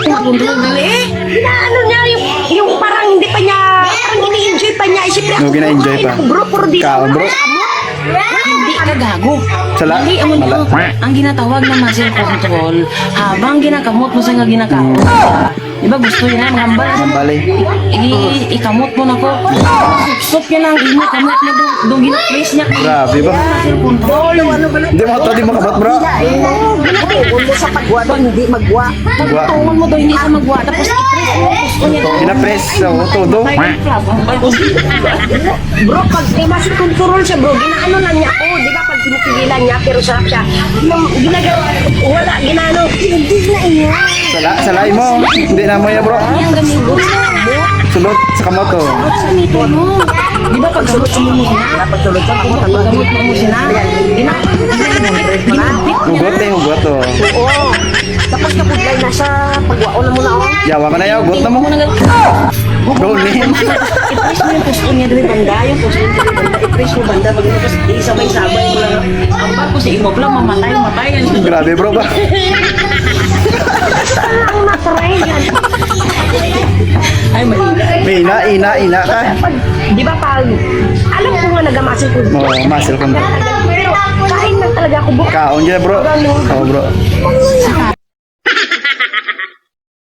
mapunta eh. Inaano niya, yung parang hindi pa niya, parang ini-enjoy pa niya. Siyempre Yung gina-enjoy pa. Bro, puro di Kaon, bro. Hindi ka gago. Sala? Hindi, ang ginatawag na muscle control, habang ginakamot mo sa nga ginakaon. Di ba gusto yun na, mga hambal? Bali. Ikamot mo na ko. Sup yan ang imo, kamot mo doon gina-place niya. Grabe ba? Muscle control. Hindi mo ito, di mo kabot bro. Ginatugon mo sa pagwa doon, hindi magwa. Pagtungon mo doon, hindi sa magwa. Tapos i-press mo, gusto niya doon. Gina-press sa todo. Bro, pag muscle control siya bro, ginaano lang niya ako. Di ba pag pinipigilan niya, pero sarap siya. Ginagawa, wala, ginano. Hindi na iya. Salay mo. Hindi na mo yan bro. Ang gamit Sulot sa kamot to. sa mito mo. Di ba pag gamot mo mo siya? Pag gamot mo siya na, Hugot eh, hugot to. Oo. Tapos napudlay na siya, pagwao na muna ako. Yawa ka na yaw, hugot na mo. Rolling. I-press mo yung pusto niya doon banda, yung pusto niya doon banda, i-press mo banda, pag tapos isabay-sabay mo lang. Ang bago si Imog lang, mamatay. Grabe bro ba? Ang natry yan. Ay, mahina. Ina ka. Pag, di ba pag, alam ko nga nag-muscle ko. Oo, muscle control. Pero kain na talaga ako bro. Kaon dyan bro. Oo bro.